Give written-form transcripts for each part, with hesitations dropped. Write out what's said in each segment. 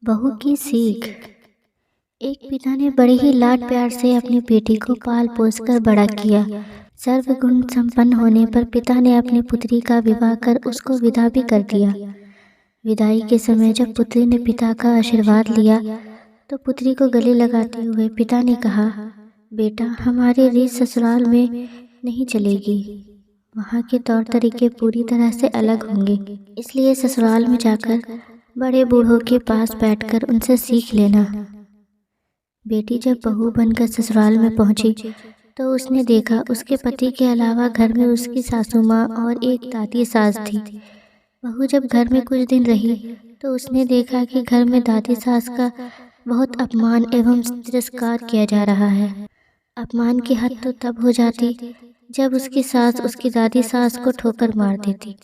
बहू की सीख। एक पिता ने बड़े ही लाड प्यार से अपनी बेटी को पाल पोस कर बड़ा किया। सर्वगुण संपन्न होने पर पिता ने अपनी पुत्री का विवाह कर उसको विदा भी कर दिया। विदाई के समय जब पुत्री ने पिता का आशीर्वाद लिया तो पुत्री को गले लगाते हुए पिता ने कहा, बेटा हमारी रीत ससुराल में नहीं चलेगी। वहाँ के तौर तरीके पूरी तरह से अलग होंगे, इसलिए ससुराल में जाकर बड़े बूढ़ों के पास बैठकर उनसे सीख लेना। बेटी जब बहू बनकर ससुराल में पहुंची तो उसने देखा उसके पति के अलावा घर में उसकी सासू माँ और एक दादी सास थी। बहू जब घर में कुछ दिन रही तो उसने देखा कि घर में दादी सास का बहुत अपमान एवं तिरस्कार किया जा रहा है। अपमान की हद तो तब हो जाती जब उसकी सास उसकी दादी सास को ठोकर मार देती,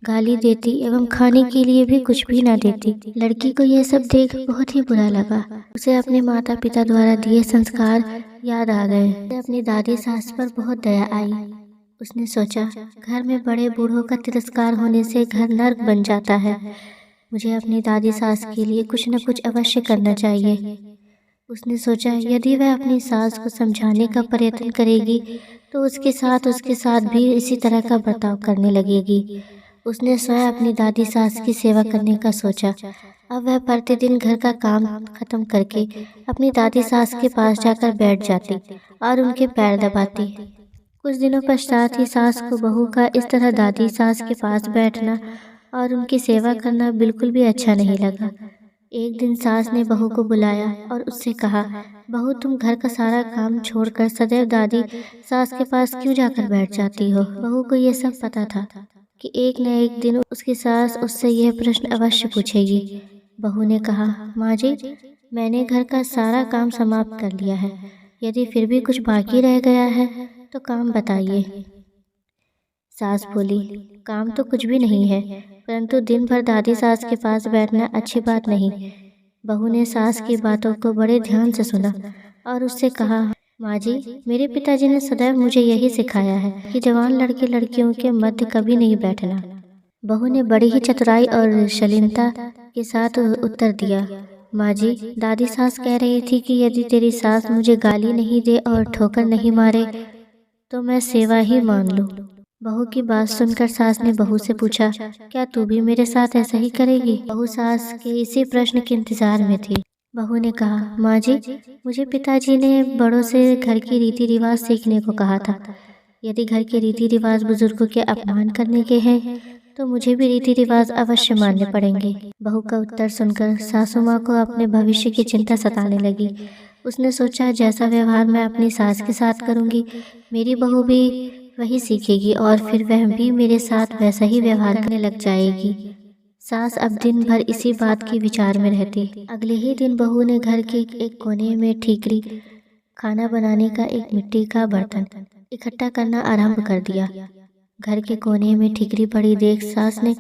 गाली देती एवं खाने के लिए भी कुछ भी ना देती। लड़की को यह सब देख बहुत ही बुरा लगा। उसे अपने माता पिता द्वारा दिए संस्कार याद आ गए। उसे अपनी दादी सास पर बहुत दया आई। उसने सोचा, घर में बड़े बूढ़ों का तिरस्कार होने से घर नर्क बन जाता है। मुझे अपनी दादी सास के लिए कुछ न कुछ अवश्य करना चाहिए। उसने सोचा, यदि वह अपनी सास को समझाने का प्रयत्न करेगी तो उसके साथ भी इसी तरह का बर्ताव करने लगेगी। उसने स्वयं अपनी दादी सास की सेवा करने का सोचा। अब वह प्रतिदिन घर का काम खत्म करके अपनी दादी सास के पास जाकर बैठ जाती और उनके पैर दबाती। कुछ दिनों पश्चात ही सास को बहू का इस तरह दादी सास के पास बैठना और उनकी सेवा करना बिल्कुल भी अच्छा नहीं लगा। एक दिन सास ने बहू को बुलाया और उससे कहा, बहू तुम घर का सारा काम छोड़कर सदैव दादी सास के पास क्यों जाकर बैठ जाती हो। बहू को यह सब पता था कि एक न एक दिन उसकी सास उससे यह प्रश्न अवश्य पूछेगी। बहू ने कहा, माँ जी मैंने घर का सारा काम समाप्त कर लिया है, यदि फिर भी कुछ बाकी रह गया है तो काम बताइए। सास बोली, काम तो कुछ भी नहीं है, परंतु दिन भर दादी सास के पास बैठना अच्छी बात नहीं। बहू ने सास की बातों को बड़े ध्यान से सुना और उससे कहा, माँ जी मेरे पिताजी ने सदैव मुझे यही सिखाया है कि जवान लड़के लड़कियों के मध्य कभी नहीं बैठना। बहू ने बड़ी ही चतुराई और शालीनता के साथ उत्तर दिया, माँ जी दादी सास कह रही थी कि यदि तेरी सास मुझे गाली नहीं दे और ठोकर नहीं मारे तो मैं सेवा ही मान लूँ। बहू की बात सुनकर सास ने बहू से पूछा, क्या तू भी मेरे साथ ऐसा ही करेगी। बहू सास के इसी प्रश्न के इंतजार में थी। बहू ने कहा, माँ जी मुझे पिताजी ने बड़ों से घर की रीति रिवाज सीखने को कहा था। यदि घर के रीति रिवाज बुजुर्गों के अपमान करने के हैं तो मुझे भी रीति रिवाज अवश्य मानने पड़ेंगे। बहू का उत्तर सुनकर सासू माँ को अपने भविष्य की चिंता सताने लगी। उसने सोचा, जैसा व्यवहार मैं अपनी सास के साथ करूँगी मेरी बहू भी वही सीखेगी और फिर वह भी मेरे साथ वैसा ही व्यवहार करने लग जाएगी। सास अब दिन भर इसी बात के विचार में रहती। अगले ही दिन बहू ने घर के एक कोने में ठीकरी, खाना बनाने का एक मिट्टी का बर्तन इकट्ठा करना आरंभ कर दिया। घर के कोने में ठीकरी पड़ी देख सास ने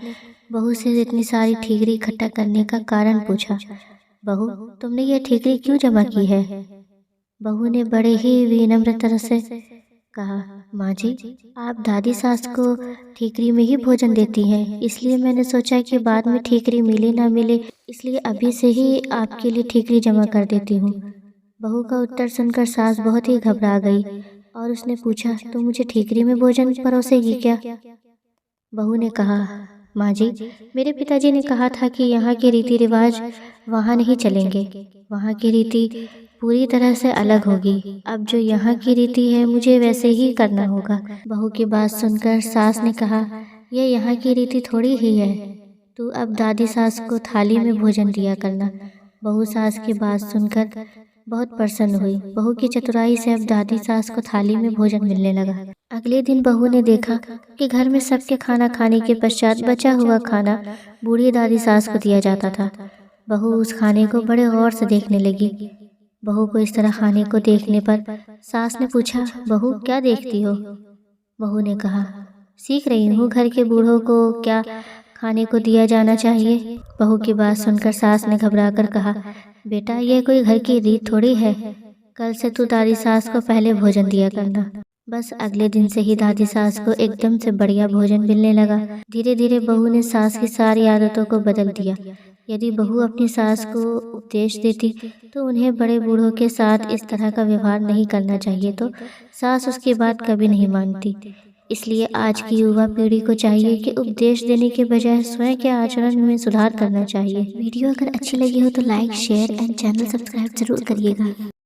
बहू से इतनी सारी ठीकरी इकट्ठा करने का कारण पूछा। बहू तुमने ये ठीकरी क्यों जमा की है। बहू ने बड़े ही विनम्रता से कहा, माँ जी आप दादी सास को ठीकरी में ही भोजन देती हैं, इसलिए मैंने सोचा कि बाद में ठीकरी मिले ना मिले, इसलिए अभी से ही आपके लिए ठीकरी जमा कर देती हूँ। बहू का उत्तर सुनकर सास बहुत ही घबरा गई और उसने पूछा, तो मुझे ठीकरी में भोजन परोसेगी क्या। बहू ने कहा, माँ जी मेरे पिताजी ने कहा था कि यहाँ के रीति रिवाज वहाँ नहीं चलेंगे, वहाँ की रीति पूरी तरह से अलग होगी। अब जो यहाँ की रीति है मुझे वैसे ही करना होगा। बहू की बात सुनकर सास ने कहा, यह यहाँ की रीति थोड़ी ही है, तू अब दादी सास को थाली में भोजन दिया करना। बहू सास की बात सुनकर बहुत प्रसन्न हुई। बहू की चतुराई से अब दादी सास को थाली में भोजन मिलने लगा। अगले दिन बहू ने देखा कि घर में सबके खाना खाने के पश्चात बचा हुआ खाना बूढ़ी दादी सास को दिया जाता था। बहू उस खाने को बड़े गौर से देखने लगी। बहू को इस तरह खाने को देखने पर सास ने पूछा, बहू क्या देखती हो। बहू ने कहा, सीख रही हूँ घर के बूढ़ों को क्या खाने को दिया जाना चाहिए। बहू की बात सुनकर सास ने घबराकर कहा, बेटा यह कोई घर की रीत थोड़ी है, कल से तू दादी सास को पहले भोजन दिया करना। बस अगले दिन से ही दादी सास को एकदम से बढ़िया भोजन मिलने लगा। धीरे धीरे बहू ने सास की सारी आदतों को बदल दिया। यदि बहू अपनी सास को उपदेश देती तो उन्हें बड़े बूढ़ों के साथ इस तरह का व्यवहार नहीं करना चाहिए, तो सास उसकी बात कभी नहीं मानती। इसलिए आज की युवा पीढ़ी को चाहिए कि उपदेश देने के बजाय स्वयं के आचरण में सुधार करना चाहिए। वीडियो अगर अच्छी लगी हो तो like, share and channel subscribe जरूर करिएगा।